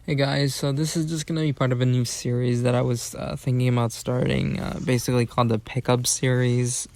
Hey guys, so this is just gonna be part of a new series that I was thinking about starting, basically called the Pickup Series.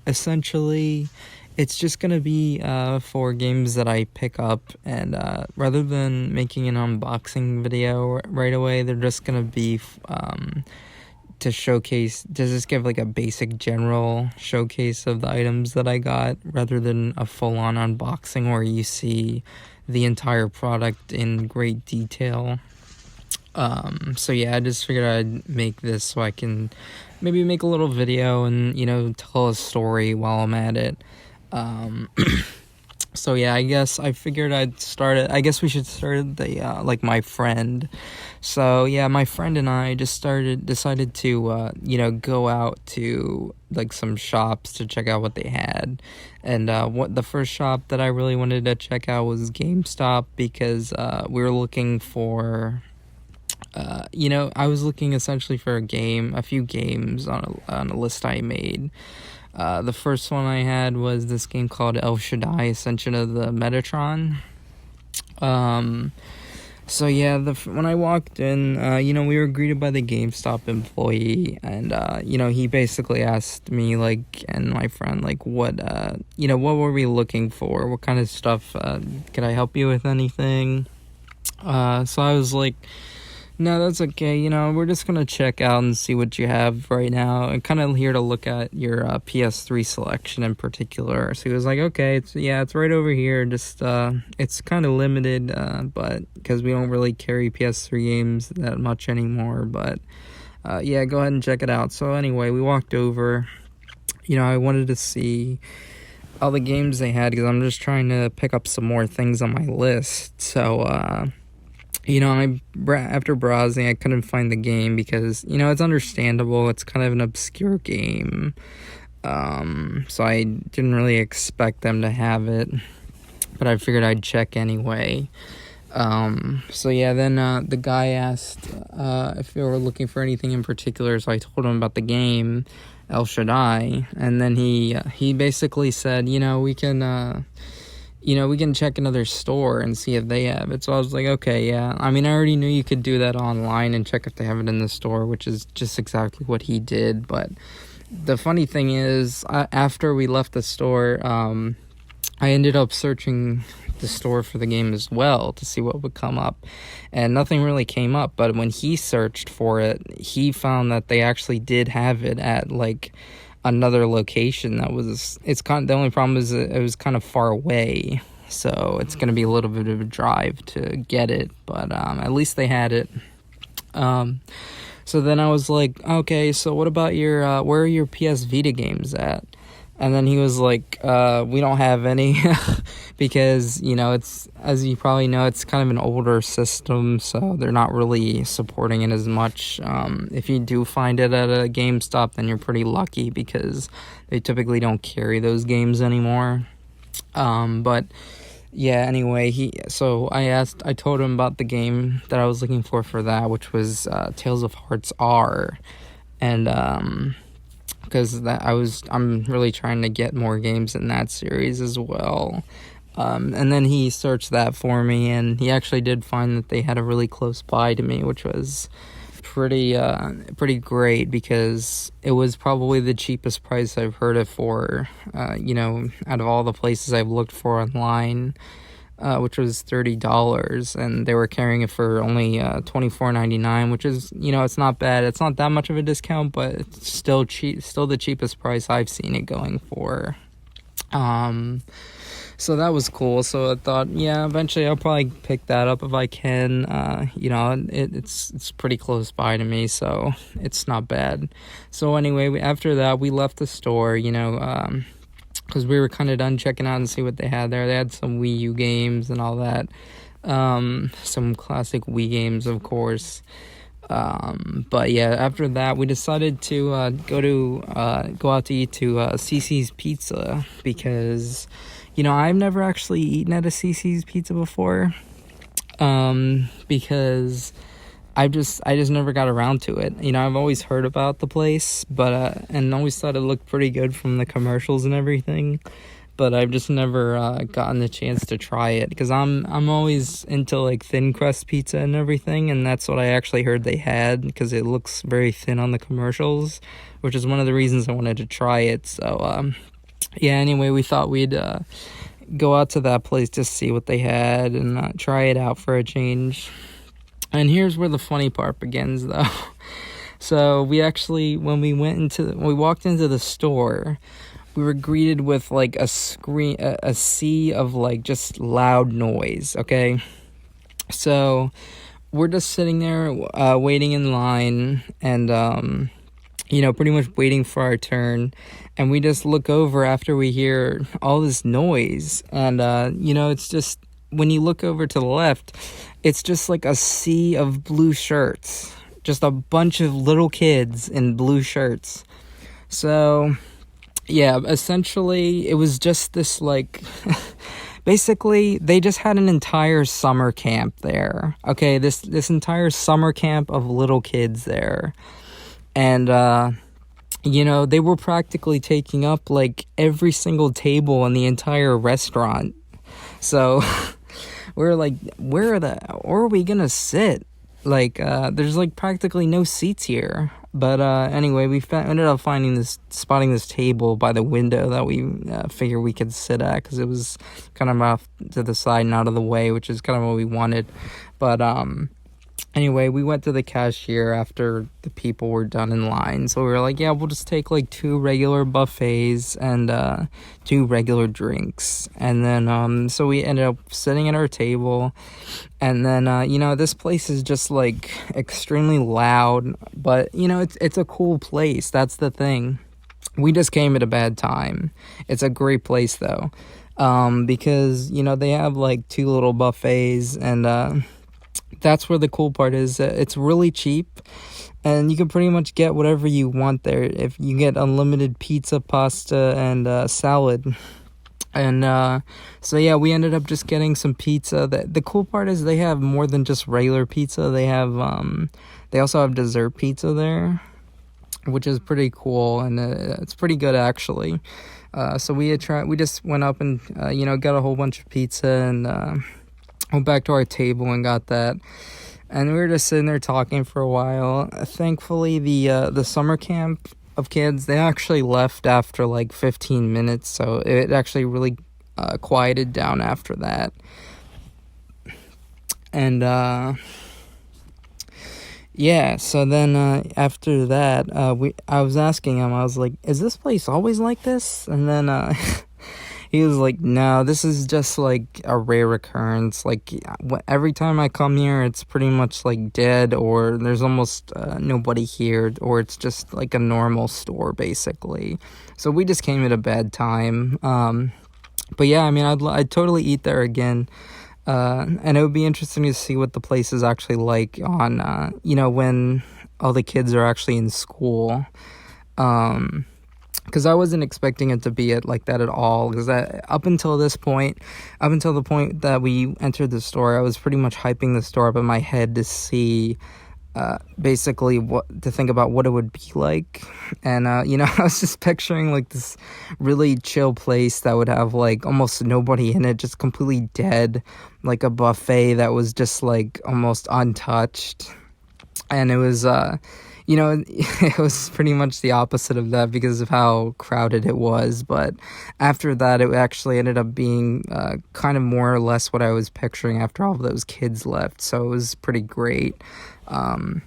Essentially, it's just gonna be for games that I pick up, and rather than making an unboxing video right away, they're just gonna be to showcase, to just give like a basic general showcase of the items that I got, rather than a full-on unboxing where you see the entire product in great detail. So yeah, I just figured I'd make this so I can maybe make a little video and, tell a story while I'm at it. So yeah, I guess I figured I'd start it. I guess we should start the like my friend. So yeah, my friend and I just decided to go out to like some shops to check out what they had. And what the first shop that I really wanted to check out was GameStop, because we were looking for I was looking essentially for a few games on a list I made. The first one I had was this game called El Shaddai: Ascension of the Metatron. So yeah, when I walked in, we were greeted by the GameStop employee, and he basically asked me, like, and my friend, like, what were we looking for? What kind of stuff? Could I help you with anything? So I was like, no, that's okay. We're just gonna check out and see what you have right now. I'm kind of here to look at your PS3 selection in particular. So he was like, okay, it's right over here. Just it's kind of limited, but because we don't really carry PS3 games that much anymore. But yeah, go ahead and check it out. So anyway, we walked over. I wanted to see all the games they had, because I'm just trying to pick up some more things on my list. So after browsing, I couldn't find the game because, it's understandable. It's kind of an obscure game. So I didn't really expect them to have it, but I figured I'd check anyway. So yeah, then the guy asked if we were looking for anything in particular, so I told him about the game, El Shaddai, and then he basically said, we can check another store and see if they have it. So I was like, okay, yeah. I mean, I already knew you could do that online and check if they have it in the store, which is just exactly what he did. But the funny thing is, after we left the store, I ended up searching the store for the game as well to see what would come up. And nothing really came up. But when he searched for it, he found that they actually did have it at, like, another location. The only problem is it was kind of far away, so it's going to be a little bit of a drive to get it, but at least they had it. So then I was like, okay, so what about your where are your PS Vita games at? And then he was like, we don't have any, because, it's, as you probably know, it's kind of an older system, so they're not really supporting it as much. If you do find it at a GameStop, then you're pretty lucky, because they typically don't carry those games anymore. But yeah, anyway, I told him about the game that I was looking for that, which was Tales of Hearts R, and because I'm really trying to get more games in that series as well. And then he searched that for me, and he actually did find that they had a really close by to me, which was pretty great, because it was probably the cheapest price I've heard it for, out of all the places I've looked for online, which was $30, and they were carrying it for only $24.99, which is, it's not bad. It's not that much of a discount, but it's still cheap, still the cheapest price I've seen it going for. So that was cool. So I thought, yeah, eventually I'll probably pick that up if I can. It's pretty close by to me, so it's not bad. So anyway, after that, we left the store, because we were kind of done checking out and see what they had there. They had some Wii U games and all that. Some classic Wii games, of course. But yeah, after that, we decided to go out to eat to CC's Pizza, because, I've never actually eaten at a CC's Pizza before, because I just never got around to it. I've always heard about the place, but and always thought it looked pretty good from the commercials and everything. but I've just never gotten the chance to try it because I'm always into like thin crust pizza and everything, and that's what I actually heard they had because it looks very thin on the commercials, which is one of the reasons I wanted to try it. So yeah, anyway, we thought we'd go out to that place to see what they had and try it out for a change. And here's where the funny part begins, though. So we actually, when we walked into the store, we were greeted with like a sea of like just loud noise. Okay, so we're just sitting there waiting in line and pretty much waiting for our turn, and we just look over after we hear all this noise, and it's just, when you look over to the left, it's just like a sea of blue shirts, just a bunch of little kids in blue shirts. So yeah, essentially it was just this like basically they just had an entire summer camp there. Okay, this entire summer camp of little kids there. And they were practically taking up like every single table in the entire restaurant. So we're like, where are we gonna sit? Like, there's like practically no seats here. But anyway, we ended up spotting this table by the window that we figured we could sit at because it was kind of off to the side and out of the way, which is kind of what we wanted. But anyway, we went to the cashier after the people were done in line. So we were like, yeah, we'll just take like 2 regular buffets and 2 regular drinks. And then so we ended up sitting at our table. And then this place is just like extremely loud, but it's a cool place. That's the thing. We just came at a bad time. It's a great place though. Because they have like 2 little buffets, and that's where the cool part is. It's really cheap, and you can pretty much get whatever you want there. If you get unlimited pizza, pasta, and salad. And so yeah, we ended up just getting some pizza. The cool part is they have more than just regular pizza. They have they also have dessert pizza there, which is pretty cool, and it's pretty good actually. So we just went up and got a whole bunch of pizza and went back to our table and got that. And we were just sitting there talking for a while. Thankfully, the summer camp of kids, they actually left after like 15 minutes, so it actually really quieted down after that. And yeah, so then after that, I was asking him, I was like, is this place always like this? And then he was like, no, this is just like a rare occurrence. Like every time I come here, it's pretty much like dead, or there's almost nobody here, or it's just like a normal store basically. So we just came at a bad time. But yeah, I mean, I'd totally eat there again. And it would be interesting to see what the place is actually like on, when all the kids are actually in school. Because I wasn't expecting it to be like that at all. Because up until the point that we entered the store, I was pretty much hyping the store up in my head to see, basically to think about what it would be like. And, I was just picturing like this really chill place that would have like almost nobody in it, just completely dead, like a buffet that was just like almost untouched. And it was, it was pretty much the opposite of that because of how crowded it was. But after that, it actually ended up being kind of more or less what I was picturing after all of those kids left. So it was pretty great. So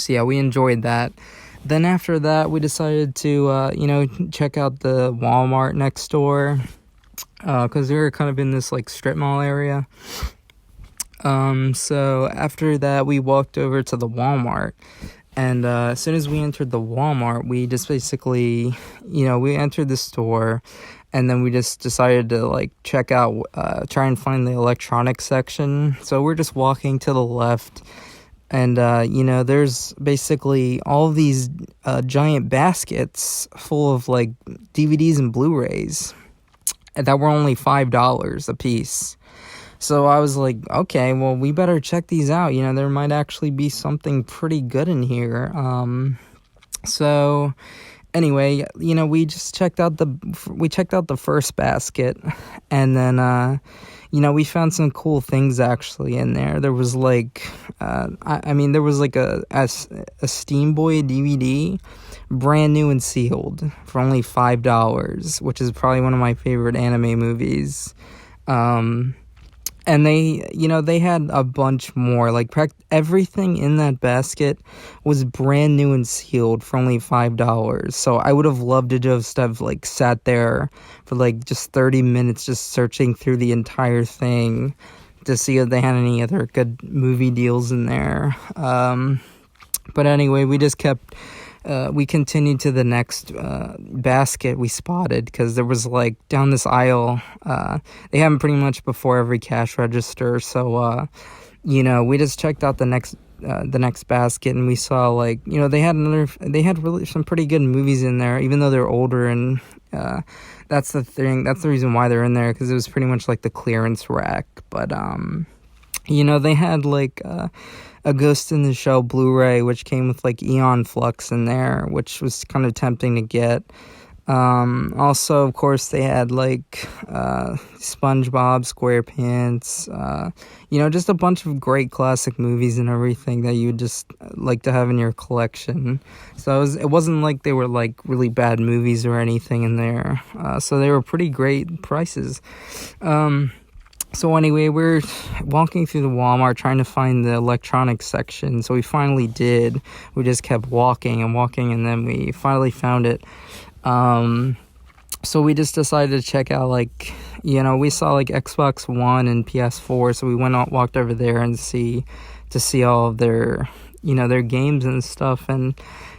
yeah, we enjoyed that. Then after that, we decided to, check out the Walmart next door. Because we were kind of in this like strip mall area. So after that, we walked over to the Walmart. And as soon as we entered the Walmart, we just basically, we entered the store, and then we just decided to like check out, try and find the electronics section. So we're just walking to the left, and there's basically all these giant baskets full of like DVDs and Blu-rays that were only $5 a piece. So I was like, okay, well, we better check these out. There might actually be something pretty good in here. So anyway, we checked out the first basket, and then we found some cool things actually in there. There was like there was like a Steam Boy DVD, brand new and sealed, for only $5, which is probably one of my favorite anime movies. And they had a bunch more. Like, everything in that basket was brand new and sealed for only $5. So I would have loved to just have, like, sat there for, like, just 30 minutes just searching through the entire thing to see if they had any other good movie deals in there. But anyway, we continued to the next basket we spotted, because there was, like, down this aisle, they have them pretty much before every cash register. So we just checked out the next basket, and we saw, like, they had really some pretty good movies in there, even though they're older. And that's the thing, that's the reason why they're in there, because it was pretty much like the clearance rack. But they had, like, a Ghost in the Shell Blu-ray, which came with, like, Eon Flux in there, which was kind of tempting to get. Also, of course, they had, like, SpongeBob SquarePants, just a bunch of great classic movies and everything that you would just like to have in your collection. So it wasn't like they were, like, really bad movies or anything in there. So they were pretty great prices. So anyway, we're walking through the Walmart trying to find the electronics section. So we finally did. We just kept walking, and then we finally found it. So we just decided to check out, like, we saw, like, Xbox One and PS4. So we walked over there and to see all of their games and stuff. And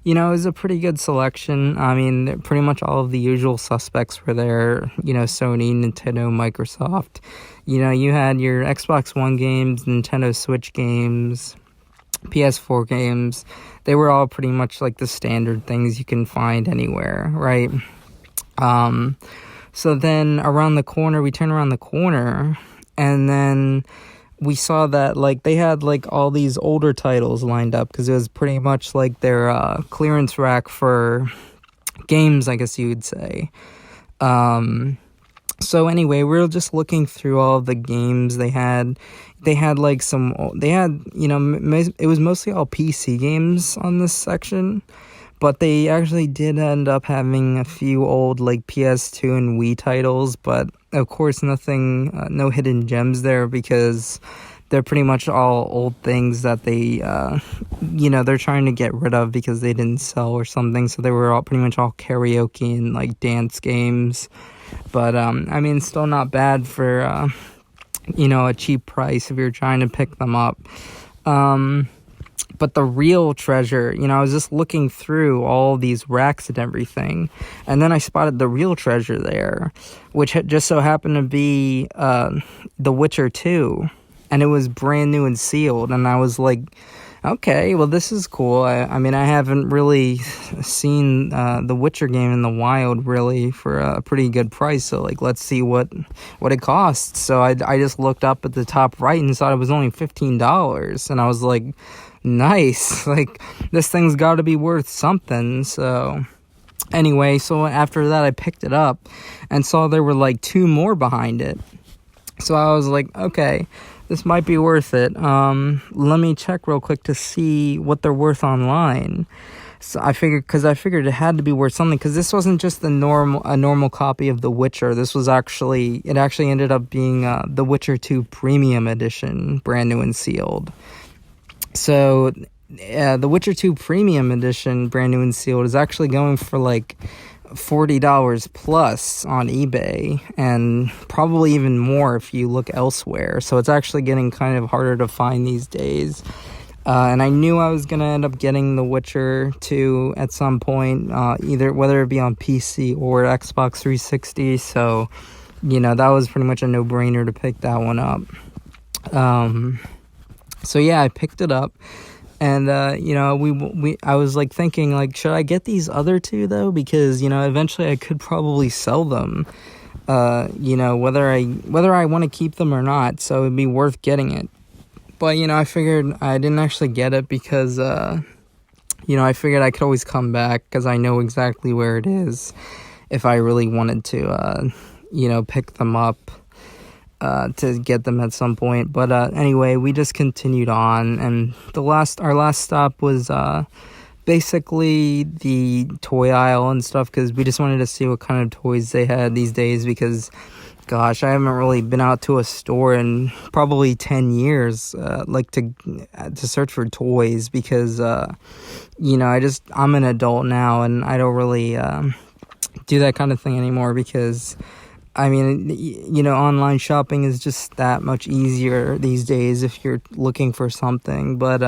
it was a pretty good selection. I mean, pretty much all of the usual suspects were there. Sony, Nintendo, Microsoft. You had your Xbox One games, Nintendo Switch games, PS4 games. They were all pretty much like the standard things you can find anywhere, right? So then we turned around the corner, and then we saw that, like, they had, like, all these older titles lined up, because it was pretty much like their clearance rack for games, I guess you would say. So anyway, we were just looking through all of the games they had. It was mostly all PC games on this section, but they actually did end up having a few old, like, PS2 and Wii titles, but of course nothing, no hidden gems there, because they're pretty much all old things that they, they're trying to get rid of because they didn't sell or something. So they were all pretty much all karaoke and, like, dance games. But, still not bad for, a cheap price if you're trying to pick them up. But the real treasure, I was just looking through all these racks and everything, and then I spotted the real treasure there, which just so happened to be The Witcher 2, and it was brand new and sealed, and I was like, okay, well, this is cool. I haven't really seen the Witcher game in the wild, really, for a pretty good price. So, like, let's see what it costs. So I just looked up at the top right and thought it was only $15. And I was like, nice. Like, this thing's got to be worth something. So anyway, so after that, I picked it up and saw there were, like, 2 more behind it. So I was like, okay, this might be worth it. Let me check real quick to see what they're worth online. So I figured it had to be worth something, because this wasn't just a normal copy of The Witcher. This was actually ended up being The Witcher 2 Premium Edition, brand new and sealed. So The Witcher 2 Premium Edition, brand new and sealed, is actually going for, like, $40 plus on eBay, and probably even more if you look elsewhere. So it's actually getting kind of harder to find these days. And I knew I was gonna end up getting The Witcher 2 at some point, whether it be on PC or Xbox 360. So, that was pretty much a no-brainer to pick that one up. So yeah, I picked it up. And, I was, like, thinking, like, should I get these other 2, though? Because, eventually I could probably sell them, whether I want to keep them or not. So it'd be worth getting it. But, I figured I didn't actually get it because, I figured I could always come back because I know exactly where it is if I really wanted to, pick them up to get them at some point. But anyway, we just continued on, and our last stop was basically the toy aisle and stuff, because we just wanted to see what kind of toys they had these days, because gosh, I haven't really been out to a store in probably 10 years, to search for toys, because I'm an adult now, and I don't really do that kind of thing anymore, because I mean, online shopping is just that much easier these days if you're looking for something. But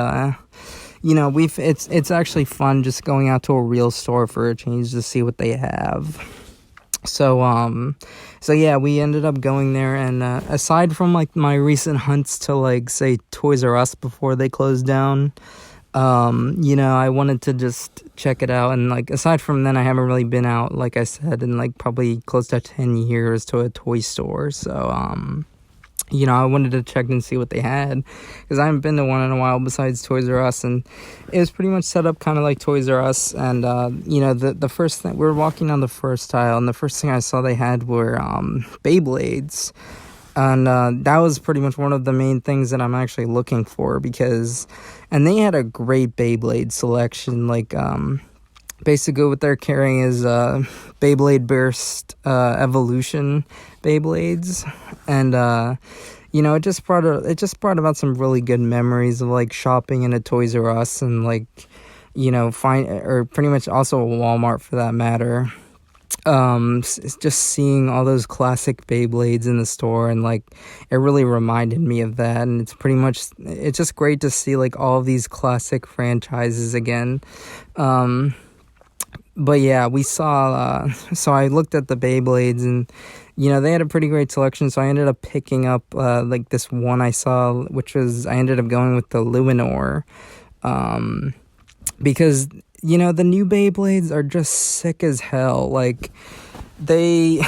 it's actually fun just going out to a real store for a change to see what they have. So yeah, we ended up going there, and aside from like my recent hunts to like say Toys R Us before they closed down, I wanted to just check it out, and like aside from then I haven't really been out, like I said, in like probably close to 10 years to a toy store. So I wanted to check and see what they had, because I haven't been to one in a while besides Toys R Us, and it was pretty much set up kind of like Toys R Us. And the first thing, we were walking down the first aisle, and the first thing I saw they had were Beyblades. And that was pretty much one of the main things that I'm actually looking for, and they had a great Beyblade selection. Like, basically what they're carrying is Beyblade Burst Evolution Beyblades, and it just brought about some really good memories of like shopping in a Toys R Us, and like or pretty much also a Walmart for that matter. Just seeing all those classic Beyblades in the store, and like it really reminded me of that. And it's just great to see like all of these classic franchises again. But yeah, we saw so I looked at the Beyblades, and they had a pretty great selection, so I ended up picking up like this one I saw, I ended up going with the Luinor, because the new Beyblades are just sick as hell. Like, the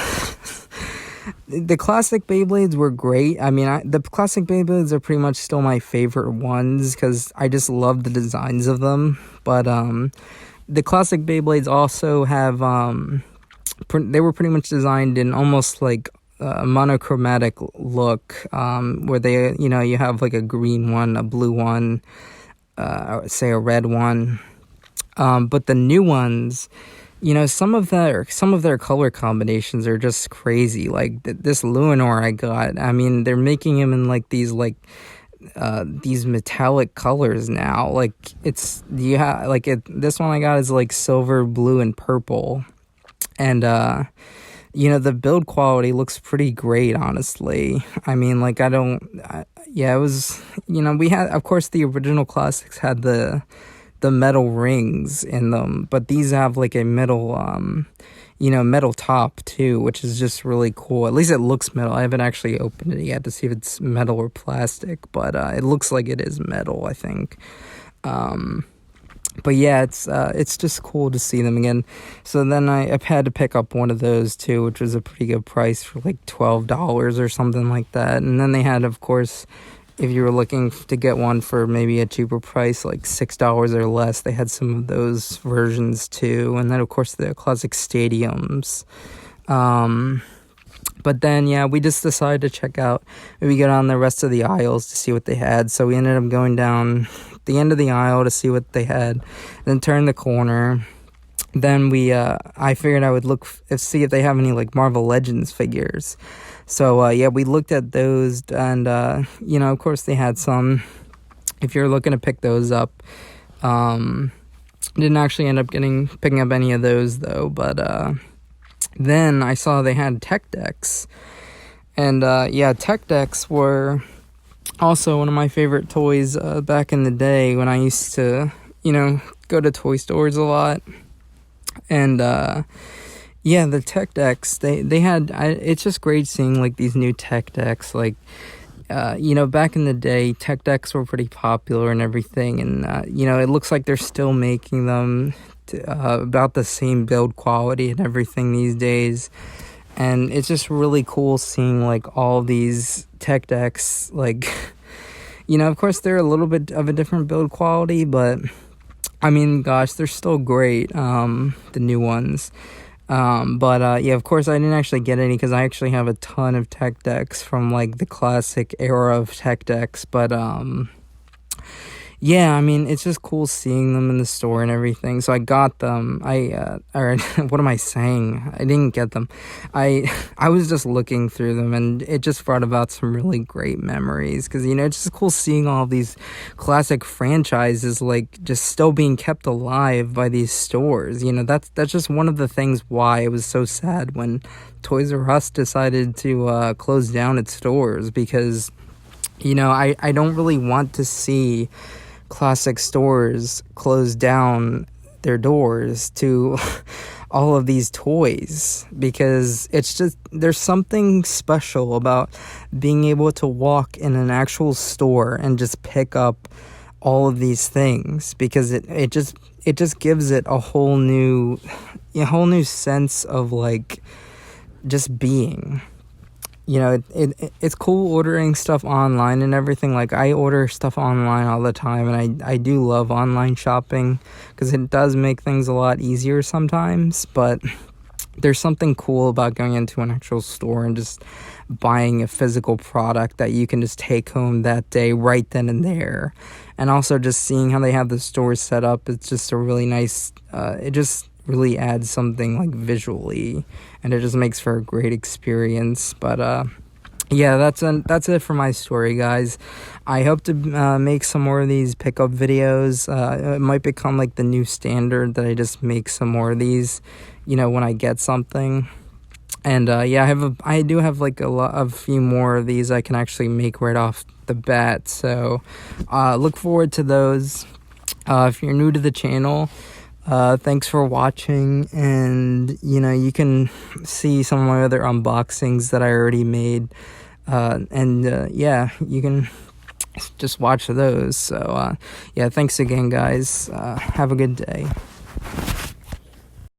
classic Beyblades were great. I mean, the classic Beyblades are pretty much still my favorite ones, because I just love the designs of them. But the classic Beyblades also have they were pretty much designed in almost like a monochromatic look, where they you have like a green one, a blue one, say a red one. But the new ones, some of their color combinations are just crazy. Like this Luinor I got, I mean, they're making him in like these metallic colors now. Like this one I got is like silver, blue, and purple, and the build quality looks pretty great, honestly. I mean, like it was, we had, of course, the original classics had the metal rings in them, but these have like a metal top too, which is just really cool. At least it looks metal. I haven't actually opened it yet to see if it's metal or plastic, but it looks like it is metal, I think. But yeah, it's just cool to see them again. So then I had to pick up one of those too, which was a pretty good price for like $12 or something like that. And then they had, of course, if you were looking to get one for maybe a cheaper price, like $6 or less, they had some of those versions too. And then, of course, the classic stadiums. But then, yeah, we just decided to check out, maybe get on the rest of the aisles to see what they had. So we ended up going down the end of the aisle to see what they had, then turn the corner. Then I figured I would see if they have any like Marvel Legends figures. So yeah, we looked at those, and of course they had some. If you're looking to pick those up, didn't actually end up picking up any of those though. But then I saw they had tech decks, and tech decks were also one of my favorite toys back in the day when I used to go to toy stores a lot. And the tech decks, they had, it's just great seeing like these new tech decks. Like back in the day, tech decks were pretty popular and everything, and it looks like they're still making them about the same build quality and everything these days. And it's just really cool seeing like all these tech decks. Like of course they're a little bit of a different build quality, but I mean, gosh, they're still great, the new ones. But yeah, of course, I didn't actually get any because I actually have a ton of tech decks from like the classic era of tech decks. But yeah, I mean, it's just cool seeing them in the store and everything. So I got them. Or what am I saying? I didn't get them. I was just looking through them, and it just brought about some really great memories. Because, you know, it's just cool seeing all these classic franchises, like, just still being kept alive by these stores. You know, that's just one of the things why it was so sad when Toys R Us decided to close down its stores. Because, you know, I don't really want to see classic stores close down their doors to all of these toys, because it's just, there's something special about being able to walk in an actual store and just pick up all of these things, because it just gives it a whole new sense of like just being. You know, it's cool ordering stuff online and everything. Like, I order stuff online all the time, and I do love online shopping because it does make things a lot easier sometimes. But there's something cool about going into an actual store and just buying a physical product that you can just take home that day right then and there. And also just seeing how they have the stores set up, it's just a really nice, it just really adds something like visually, and it just makes for a great experience. But yeah, that's it for my story, guys. I hope to make some more of these pickup videos. It might become like the new standard that I just make some more of these, you know, when I get something. And yeah, I do have like a few more of these I can actually make right off the bat. So look forward to those. If you're new to the channel, thanks for watching, and you know, you can see some of my other unboxings that I already made, and yeah, you can just watch those. So yeah, thanks again, guys. Have a good day.